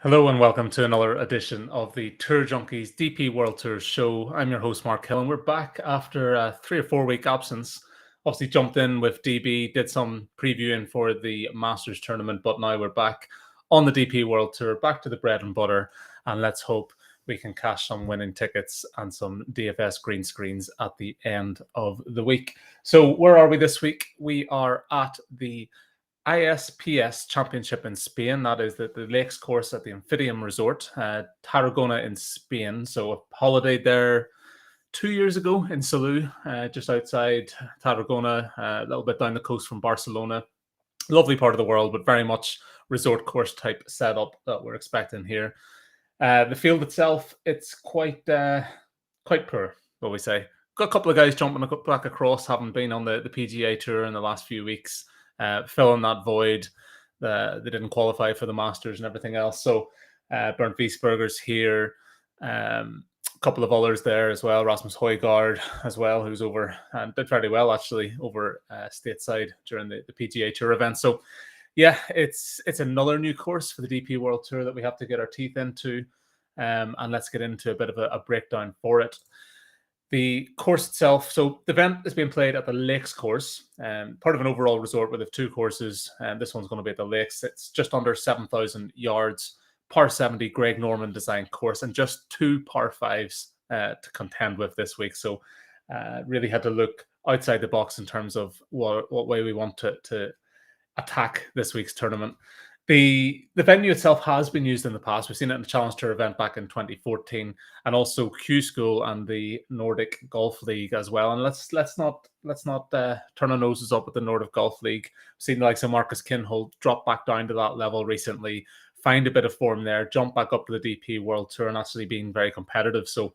Hello and welcome to another edition of the Tour Junkies DP World Tour show. I'm your host, Mark Hill, and we're back after a 3 or 4 week absence. Obviously jumped in with DB, did some previewing for the Masters tournament, but now we're back on the DP World Tour, back to the bread and butter, and let's hope we can cash some winning tickets and some DFS green screens at the end of the week. So where are we this week? We are at the ISPS Championship in Spain. That is the Lakes course at the Amphibian Resort, Tarragona in Spain. So a holiday there 2 years ago in Salou, just outside Tarragona, a little bit down the coast from Barcelona. Lovely part of the world, but very much resort course type setup that we're expecting here. The field itself, it's quite poor, what we say. Got a couple of guys jumping back across, having been on the PGA Tour in the last few weeks. Filling that void. They didn't qualify for the Masters and everything else. So Bernd Wiesberger's here. A couple of others there as well. Rasmus Højgaard as well, who's over and did fairly well actually over stateside during the PGA Tour event. So yeah, it's another new course for the DP World Tour that we have to get our teeth into. And let's get into a bit of a breakdown for it. The course itself, so the event is being played at the Lakes course, part of an overall resort where they have two courses, and this one's going to be at the Lakes. It's just under 7,000 yards, par 70 Greg Norman designed course, and just two par fives to contend with this week. So really had to look outside the box in terms of what way we want to attack this week's tournament. The venue itself has been used in the past. We've seen it in the Challenge Tour event back in 2014, and also Q School and the Nordic Golf League as well. And let's not turn our noses up at the Nordic Golf League. We've seen the likes of Marcus Kinhult drop back down to that level recently, find a bit of form there, jump back up to the DP World Tour, and actually being very competitive. So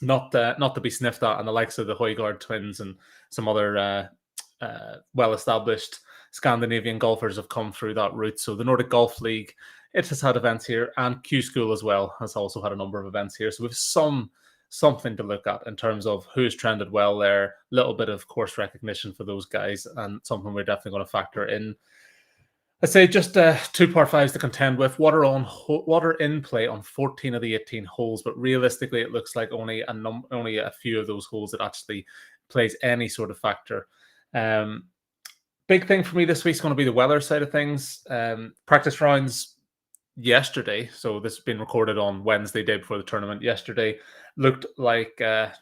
not to be sniffed at, and the likes of the Højgaard twins and some other well-established Scandinavian golfers have come through that route. So the Nordic Golf League, it has had events here, and Q School as well has also had a number of events here. So we have something to look at in terms of who's trended well there, a little bit of course recognition for those guys, and something we're definitely going to factor in. I'd say just two par fives to contend with. Water in play on 14 of the 18 holes, but realistically, it looks like only a few of those holes that actually plays any sort of factor. Big thing for me this week is going to be the weather side of things. Practice rounds yesterday, so this has been recorded on Wednesday, day before the tournament. Yesterday looked like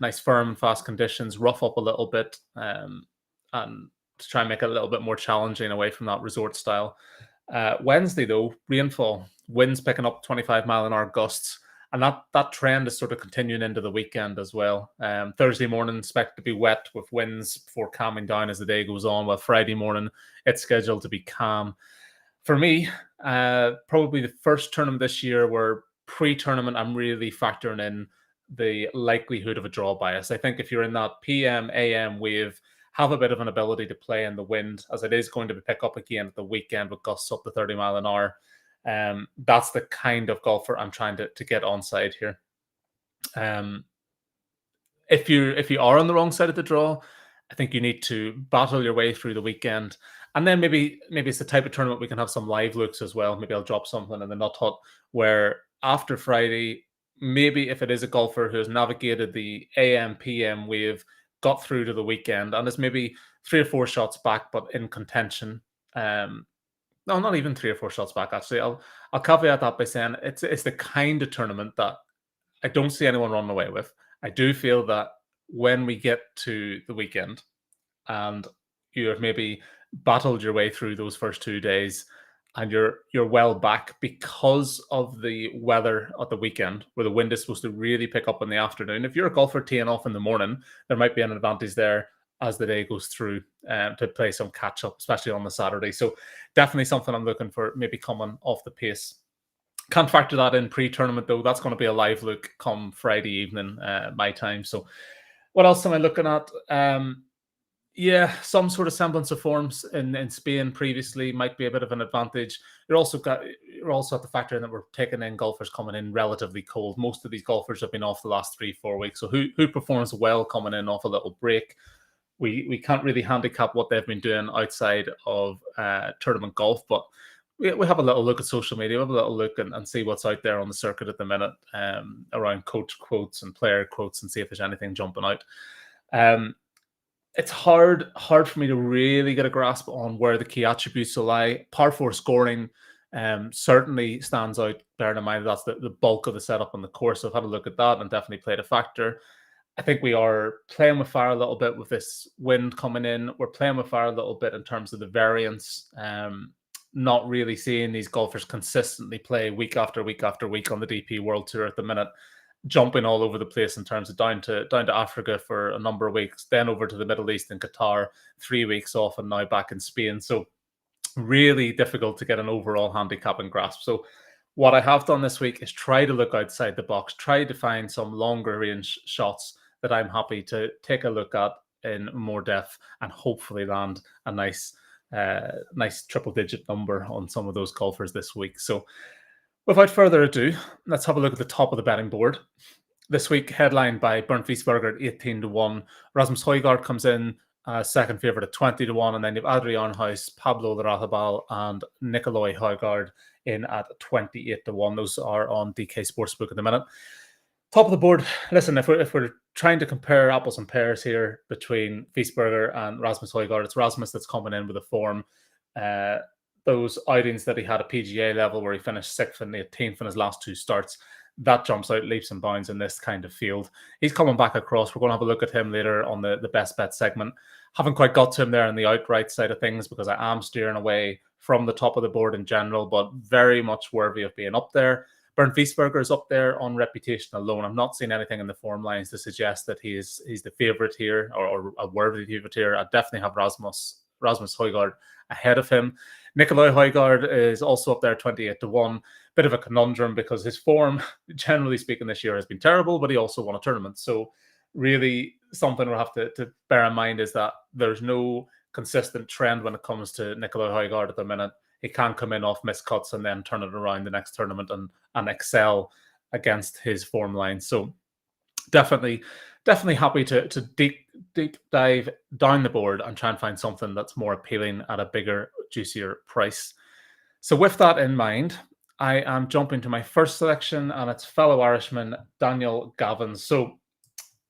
nice firm and fast conditions, rough up a little bit, and to try and make it a little bit more challenging away from that resort style. Wednesday, though, rainfall, winds picking up 25-mile-an-hour gusts, and that trend is sort of continuing into the weekend as well. Thursday morning expected to be wet with winds before calming down as the day goes on, while Friday morning it's scheduled to be calm. For me, probably the first tournament this year where pre-tournament I'm really factoring in the likelihood of a draw bias. I think if you're in that PM, AM wave, have a bit of an ability to play in the wind, as it is going to pick up again at the weekend with gusts up to 30 mile an hour. That's the kind of golfer I'm trying to get on side here. If you are on the wrong side of the draw, I think you need to battle your way through the weekend, and then maybe it's the type of tournament we can have some live looks as well. Maybe I'll drop something in the nut hut where after Friday, maybe if it is a golfer who has navigated the AM PM wave, got through to the weekend, and is maybe 3 or 4 shots back, but in contention. No, not even 3 or 4 shots back, actually. I'll caveat that by saying it's the kind of tournament that I don't see anyone running away with. I do feel that when we get to the weekend and you have maybe battled your way through those first 2 days and you're well back because of the weather at the weekend, where the wind is supposed to really pick up in the afternoon. If you're a golfer teeing off in the morning, there might be an advantage there as the day goes through to play some catch up, especially on the Saturday. So definitely something I'm looking for, maybe coming off the pace. Can't factor that in pre-tournament though. That's going to be a live look come Friday evening, my time. So what else am I looking at? Yeah, some sort of semblance of forms in Spain previously might be a bit of an advantage. You're also at the factor in that we're taking in golfers coming in relatively cold. Most of these golfers have been off the last 3-4 weeks. So who performs well coming in off a little break? We can't really handicap what they've been doing outside of tournament golf, but we have a little look at social media, we have a little look and see what's out there on the circuit at the minute, around coach quotes and player quotes, and see if there's anything jumping out. It's hard for me to really get a grasp on where the key attributes will lie. Par 4 scoring certainly stands out, bearing in mind that's the bulk of the setup on the course. So I've had a look at that and definitely played a factor. I think we are playing with fire a little bit with this wind coming in. We're playing with fire a little bit in terms of the variance. Not really seeing these golfers consistently play week after week after week on the DP World Tour at the minute, jumping all over the place in terms of down to Africa for a number of weeks, then over to the Middle East and Qatar, 3 weeks off, and now back in Spain. So really difficult to get an overall handicapping grasp. So what I have done this week is try to look outside the box, try to find some longer range shots that I'm happy to take a look at in more depth and hopefully land a nice triple digit number on some of those golfers this week. So without further ado, let's have a look at the top of the betting board. This week, headlined by Bernd Wiesberger at 18 to 1. Rasmus Højgaard comes in second favourite at 20 to 1. And then you have Adrian House, Pablo Larrazabal, and Nicolai Højgaard in at 28 to 1. Those are on DK Sportsbook at the minute. Top of the board, listen, if we're trying to compare apples and pears here between Wiesberger and Rasmus Højgaard, it's Rasmus that's coming in with a form. Those outings that he had at PGA level where he finished 6th and 18th in his last 2 starts, that jumps out leaps and bounds in this kind of field. He's coming back across. We're going to have a look at him later on the best bet segment. Haven't quite got to him there on the outright side of things because I am steering away from the top of the board in general, but very much worthy of being up there. Bernd Wiesberger is up there on reputation alone. I'm not seeing anything in the form lines to suggest that he's the favourite here or a worthy favourite here. I definitely have Rasmus Højgaard ahead of him. Nicolai Højgaard is also up there 28 to 1. Bit of a conundrum because his form, generally speaking, this year has been terrible, but he also won a tournament. So really something we'll have to bear in mind is that there's no consistent trend when it comes to Nicolai Højgaard at the minute. He can come in off miscuts and then turn it around the next tournament and excel against his form line. So definitely happy to deep dive down the board and try and find something that's more appealing at a bigger, juicier price. So with that in mind, I am jumping to my first selection, and it's fellow Irishman Daniel Gavin. So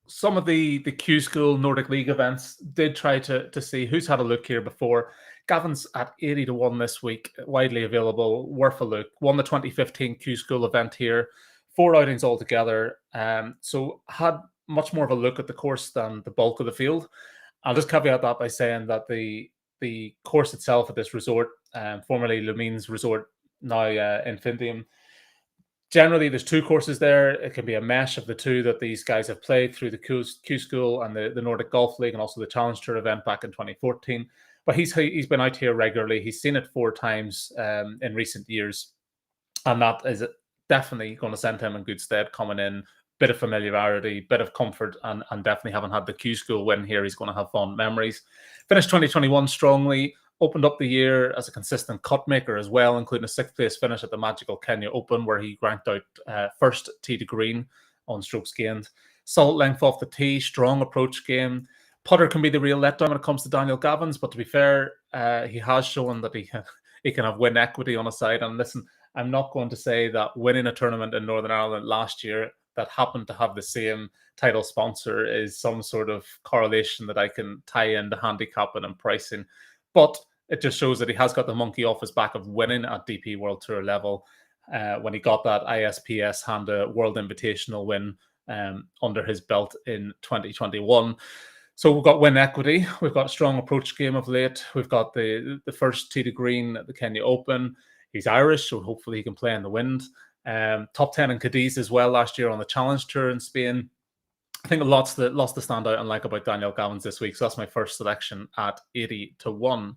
some of the Q School Nordic League events did try to see who's had a look here before. Gavin's at 80 to 1 this week, widely available, worth a look. Won the 2015 Q School event here, 4 outings altogether. So had much more of a look at the course than the bulk of the field. I'll just caveat that by saying that the course itself at this resort, formerly Lumines Resort, now Infinitium, generally there's 2 courses there. It can be a mesh of the 2 that these guys have played through the Q School and the Nordic Golf League and also the Challenge Tour event back in 2014. But he's been out here regularly. He's seen it 4 times in recent years. And that is definitely going to send him in good stead coming in. Bit of familiarity, bit of comfort, and definitely having had the Q School win here, he's going to have fond memories. Finished 2021 strongly. Opened up the year as a consistent cut maker as well, including a 6th place finish at the Magical Kenya Open, where he ranked out first tee to green on strokes gained. Solid length off the tee, strong approach game. Putter can be the real letdown when it comes to Daniel Gavin's, but to be fair, he has shown that he can have win equity on his side. And listen, I'm not going to say that winning a tournament in Northern Ireland last year that happened to have the same title sponsor is some sort of correlation that I can tie into handicapping and pricing. But it just shows that he has got the monkey off his back of winning at DP World Tour level when he got that ISPS Handa World Invitational win under his belt in 2021. So we've got win equity. We've got a strong approach game of late. We've got the first tee to green at the Kenya Open. He's Irish, so hopefully he can play in the wind. Top 10 in Cadiz as well last year on the Challenge Tour in Spain. I think lots to stand out and like about Daniel Gavin's this week. So that's my first selection at 80 to 1.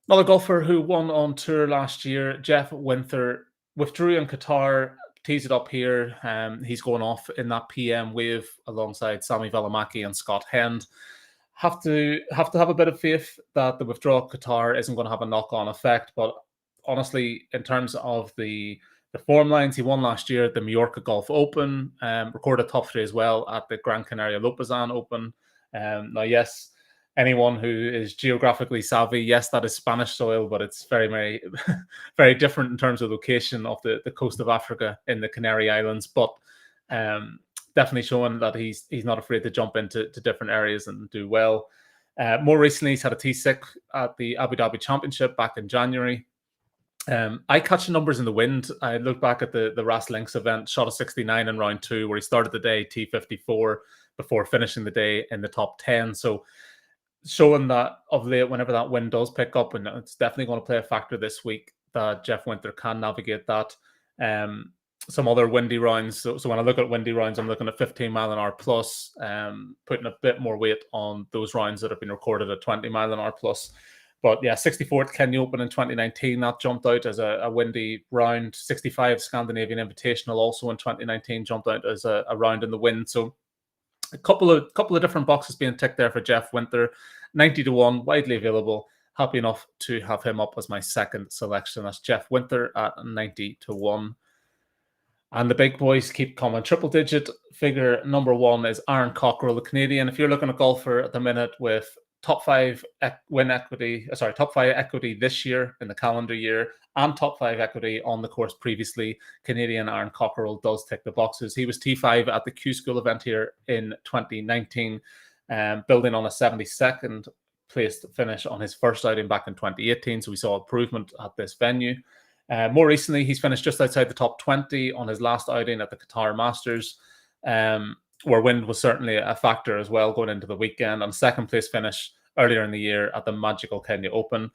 Another golfer who won on tour last year, Jeff Winther, withdrew in Qatar, tees it up here. He's going off in that PM wave alongside Sami Välimäki and Scott Hend. Have to have a bit of faith that the withdrawal of Qatar isn't going to have a knock-on effect. But honestly, in terms of the form lines, he won last year at the Mallorca Golf Open, recorded top 3 as well at the Gran Canaria Lopezan Open. Now, yes, anyone who is geographically savvy, yes, that is Spanish soil, but it's very, very, very different in terms of location of the coast of Africa in the Canary Islands. But definitely showing that he's not afraid to jump into different areas and do well. More recently, he's had a T6 at the Abu Dhabi Championship back in January. I catch the numbers in the wind. I look back at the Ras Links event, shot a 69 in round 2, where he started the day T54 before finishing the day in the top 10. So showing that of late, whenever that wind does pick up, and it's definitely going to play a factor this week, that Jeff Winther can navigate that. Some other windy rounds. So when I look at windy rounds, I'm looking at 15 mile an hour plus, putting a bit more weight on those rounds that have been recorded at 20 mile an hour plus. But yeah, 64th Kenya Open in 2019, that jumped out as a windy round. 65 Scandinavian Invitational also in 2019 jumped out as a round in the wind. So a couple of different boxes being ticked there for Jeff Winther. 90-1, widely available. Happy enough to have him up as my second selection. That's Jeff Winther at 90-1. And the big boys keep coming. Triple digit figure number 1 is Aaron Cockrell, the Canadian. If you're looking at golfer at the minute with top 5 equity this year in the calendar year and top 5 equity on the course previously, Canadian Aaron Cockrell does tick the boxes. He was T5 at the Q School event here in 2019, building on a 72nd place finish on his first outing back in 2018. So we saw improvement at this venue. More recently, he's finished just outside the top 20 on his last outing at the Qatar Masters, where wind was certainly a factor as well going into the weekend, and second place finish earlier in the year at the Magical Kenya Open.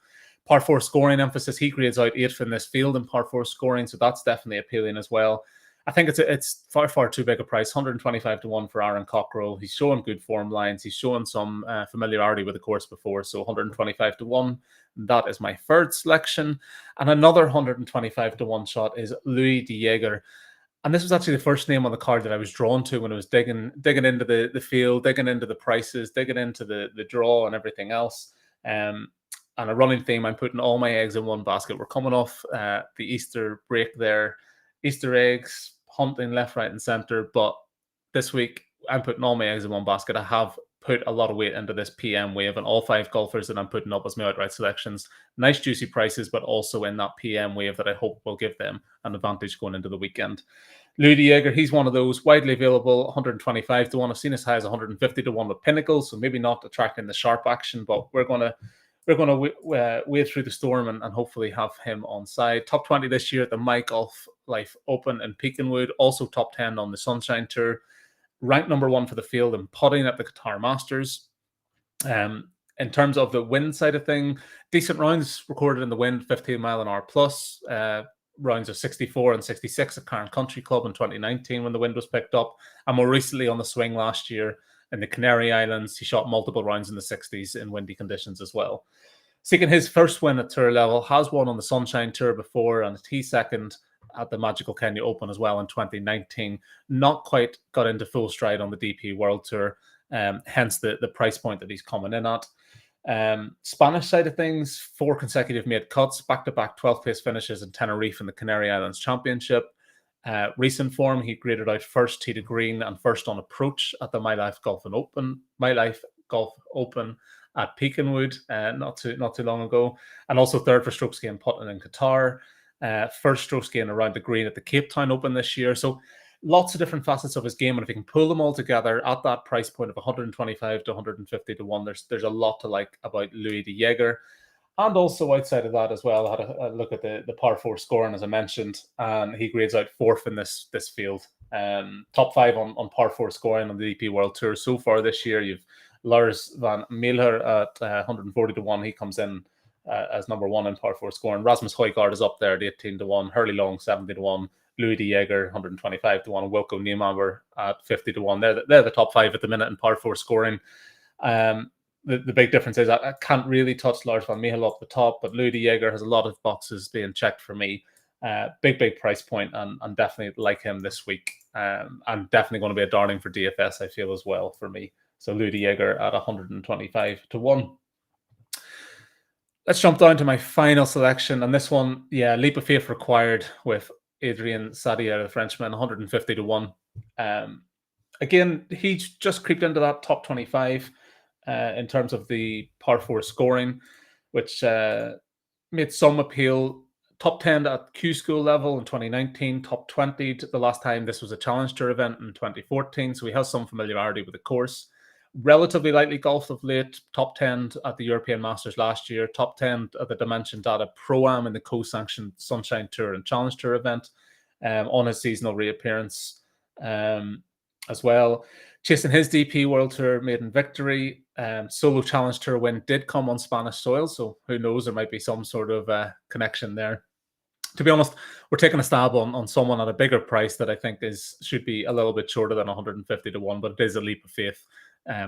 Par 4 scoring emphasis, he grades out 8th in this field in par 4 scoring, so that's definitely appealing as well. I think it's far too big a price, 125-1 for Aaron Cockrell. He's showing good form lines. He's showing some familiarity with the course before, so 125-1. That is my third selection. And another 125-1 shot is Louis Daeger. And this was actually the first name on the card that I was drawn to when I was digging into the field, digging into the prices, digging into the draw and everything else. And a running theme, I'm putting all my eggs in one basket. We're coming off the Easter break there. Easter eggs, hunting left, right, and center. But this week, I'm putting all my eggs in one basket. I have put a lot of weight into this PM wave, and all 5 golfers that I'm putting up as my outright selections. Nice, juicy prices, but also in that PM wave that I hope will give them an advantage going into the weekend. Louis Daeger, he's one of those widely available, 125-1. I've seen as high as 150-1 with Pinnacle, so maybe not attracting the sharp action, but we're going to wade through the storm and hopefully have him on side. Top 20 this year at the My Golf Life Open in Pekinwood. Also top 10 on the Sunshine Tour. Ranked number 1 for the field in putting at the Qatar Masters. In terms of the wind side of thing, decent rounds recorded in the wind, 15 mile an hour plus. Rounds of 64 and 66 at Cairn Country Club in 2019 when the wind was picked up. And more recently on the swing last year in the Canary Islands, he shot multiple rounds in the 60s in windy conditions as well. Seeking his first win at tour level, has won on the Sunshine Tour before, and he's second at the Magical Kenya Open as well in 2019. Not quite got into full stride on the DP World Tour, hence the price point that he's coming in at. Spanish side of things, 4 consecutive made cuts, back-to-back 12th place finishes in Tenerife in the Canary Islands Championship. Recent form, he graded out first tee to green and first on approach at the My Life Golf Open at Pekinwood not too long ago, and also third for strokes gained putting in Qatar. First strokes gained around the green at the Cape Town Open this year. So lots of different facets of his game, and if he can pull them all together at that price point of 125-150-1, there's a lot to like about Louis Daeger. And also outside of that as well, I had a look at the par 4 scoring, as I mentioned, and he grades out 4th in this field. Top 5 on par 4 scoring on the DP World Tour so far this year. You've Lars van Mierlo at 140-1. He comes in as number 1 in par 4 scoring. Rasmus Højgaard is up there at 18-1. Hurley Long 70-1. Louis Daeger 125-1. Wilco Niemauer at 50-1. They're the top 5 at the minute in par 4 scoring. The big difference is I can't really touch Lars van Mierlo up the top, but Louis Daeger has a lot of boxes being checked for me. Big price point, and definitely like him this week. And definitely going to be a darling for DFS, I feel, as well for me. So Louis Daeger at 125-1. Let's jump down to my final selection. And this one, leap of faith required with Adrien Sadier, the Frenchman, 150-1. Again, he's just creeped into that top 25. in terms of the par 4 scoring, which made some appeal. Top 10 at Q School level in 2019, top 20 the last time this was a Challenge Tour event in 2014, so he has some familiarity with the course. Relatively lightly golfed of late, top 10 at the European Masters last year, top 10 at the Dimension Data Pro-Am in the co-sanctioned Sunshine Tour and Challenge Tour event on his seasonal reappearance as well. Chasing his DP World Tour maiden victory. Solo Challenge Tour win did come on Spanish soil, so who knows, there might be some sort of connection there. To be honest, we're taking a stab on someone at a bigger price that I think should be a little bit shorter than 150 to 1, but it is a leap of faith,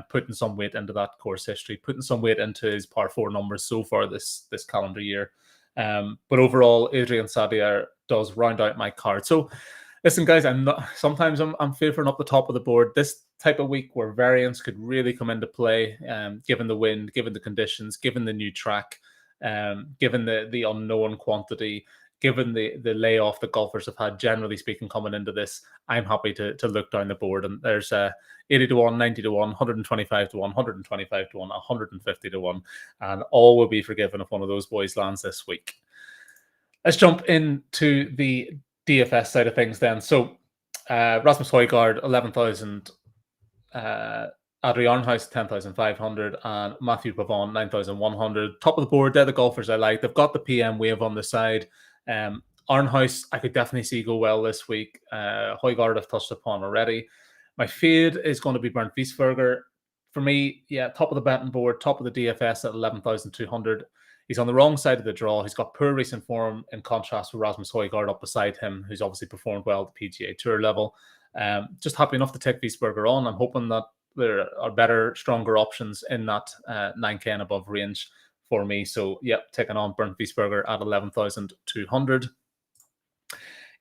putting some weight into that course history, putting some weight into his par 4 numbers so far this calendar year. But overall, Adrian Sadier does round out my card. So listen, guys, sometimes I'm favoring up the top of the board. This type of week where variance could really come into play, given the wind, given the conditions, given the new track, given the unknown quantity, given the layoff the golfers have had, generally speaking, coming into this, I'm happy to look down the board. And there's 80 to 1, 90 to 1, 125 to 1, 125 to 1, 150 to 1. And all will be forgiven if one of those boys lands this week. Let's jump into the DFS side of things then. So Rasmus Højgaard, 11,000. Adri Arnhuis, 10,500, and Matthew Pavon, 9,100. Top of the board, they're the golfers I like. They've got the PM wave on the side. Arnhuis, I could definitely see go well this week. Højgaard, I've touched upon already. My fade is going to be Bernd Wiesberger. For me, yeah, top of the betting board, top of the DFS at 11,200. He's on the wrong side of the draw. He's got poor recent form in contrast with Rasmus Højgaard up beside him, who's obviously performed well at the PGA Tour level. Just happy enough to take Wiesberger on. I'm hoping that there are better, stronger options in that 9K and above range for me. So, yeah, taking on Bernd Wiesberger at 11,200.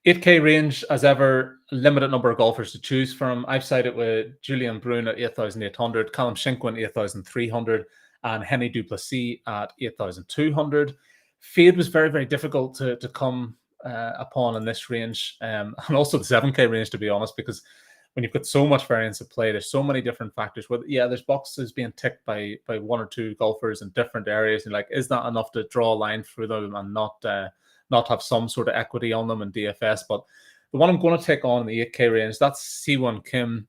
8K range, as ever, limited number of golfers to choose from. I've sided with Julian Brun at 8,800, Callum Shinkwin 8,300, and Henny Duplessis at 8,200. Fade was very, very difficult to come upon in this range, and also the 7K range, to be honest, because when you've got so much variance at play, there's so many different factors. There's boxes being ticked by one or two golfers in different areas, and like, is that enough to draw a line through them and not have some sort of equity on them in DFS? But the one I'm going to take on in the 8K range, that's Siwon Kim,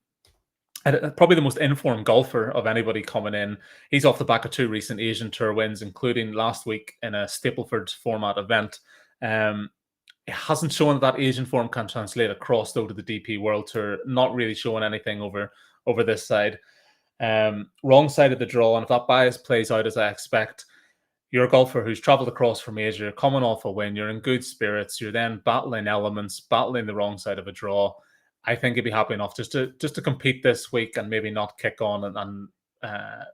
probably the most informed golfer of anybody coming in. He's off the back of 2 recent Asian Tour wins, including last week in a Stapleford format event. It hasn't shown that Asian form can translate across, though, to the DP World Tour. Not really showing anything over this side. Wrong side of the draw, and if that bias plays out as I expect, you're a golfer who's travelled across from Asia, you're coming off a win, you're in good spirits, you're then battling elements, battling the wrong side of a draw. I think you'd be happy enough just to compete this week and maybe not kick on and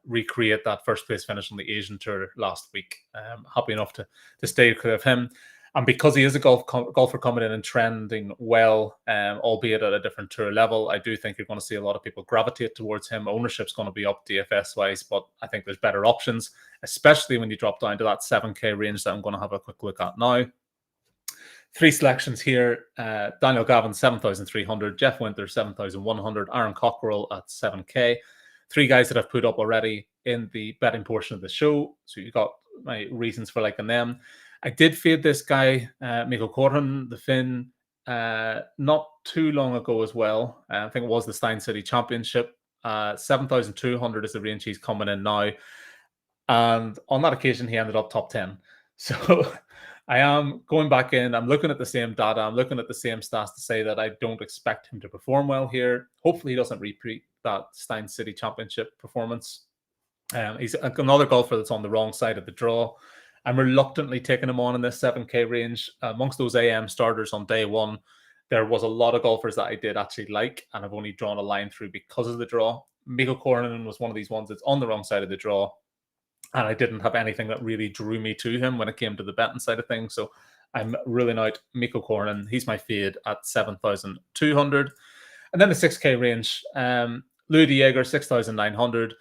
recreate that first place finish on the Asian Tour last week. Happy enough to stay clear of him. And because he is a golfer coming in and trending well, albeit at a different tour level, I do think you're going to see a lot of people gravitate towards him. Ownership's going to be up DFS-wise, but I think there's better options, especially when you drop down to that 7K range that I'm going to have a quick look at now. 3 selections here. Daniel Gavin, 7,300. Jeff Winther, 7,100. Aaron Cockrell at 7K. 3 guys that I've put up already in the betting portion of the show. So you got my reasons for liking them. I did fade this guy, Mikko Korhonen, the Finn, not too long ago as well. I think it was the Stein City Championship. 7,200 is the range he's coming in now. And on that occasion, he ended up top 10. So I am going back in. I'm looking at the same data. I'm looking at the same stats to say that I don't expect him to perform well here. Hopefully he doesn't repeat that Stein City Championship performance. He's another golfer that's on the wrong side of the draw. I'm reluctantly taking him on in this 7K range. Amongst those AM starters on day one, there was a lot of golfers that I did actually like, and I've only drawn a line through because of the draw. Mikko Korhonen was one of these ones that's on the wrong side of the draw, and I didn't have anything that really drew me to him when it came to the betting side of things. So I'm ruling out Mikko Korhonen. He's my fade at 7,200. And then the 6K range, Louis Daeger, 6,900.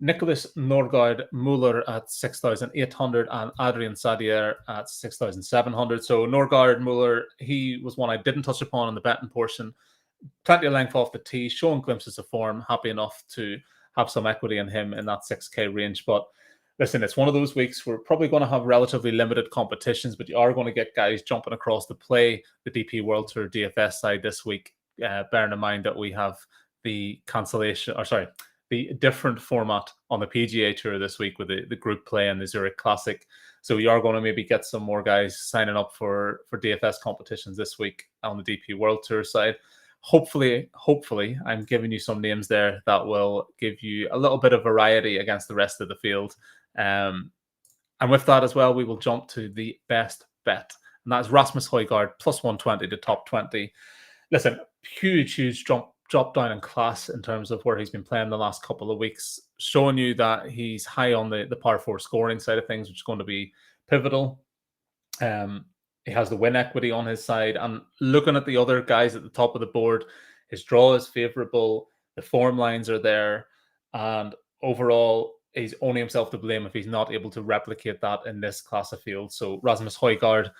Nicholas Norgard Muller at 6,800 and Adrian Sadier at 6,700. So Norgard Muller, he was one I didn't touch upon in the betting portion. Plenty of length off the tee, showing glimpses of form. Happy enough to have some equity in him in that 6K range. But listen, it's one of those weeks we're probably going to have relatively limited competitions, but you are going to get guys jumping across to play the DP World Tour DFS side this week, bearing in mind that we have the the different format on the PGA Tour this week with the group play and the Zurich Classic. So we are going to maybe get some more guys signing up for DFS competitions this week on the DP World Tour side. Hopefully, I'm giving you some names there that will give you a little bit of variety against the rest of the field. And with that as well, we will jump to the best bet. And that's Rasmus Højgaard, plus 120 to top 20. Listen, huge drop down in class in terms of where he's been playing the last couple of weeks, showing you that he's high on the par 4 scoring side of things, which is going to be pivotal. He has the win equity on his side. And looking at the other guys at the top of the board, his draw is favorable. The form lines are there. And overall, he's only himself to blame if he's not able to replicate that in this class of field. So Rasmus Højgaard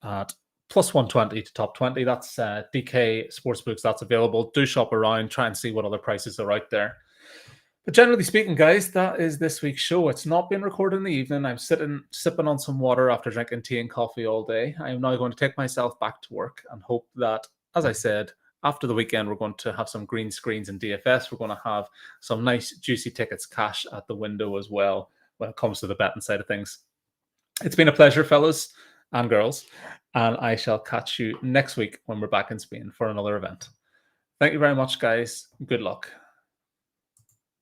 at plus 120 to top 20. That's DK Sportsbooks. That's available. Do shop around. Try and see what other prices are out there. But generally speaking, guys, that is this week's show. It's not been recorded in the evening. I'm sipping on some water after drinking tea and coffee all day. I am now going to take myself back to work and hope that, as I said, after the weekend, we're going to have some green screens in DFS. We're going to have some nice, juicy tickets cash at the window as well when it comes to the betting side of things. It's been a pleasure, fellas and girls, and I shall catch you next week when we're back in Spain for another event. Thank you very much, guys. Good luck.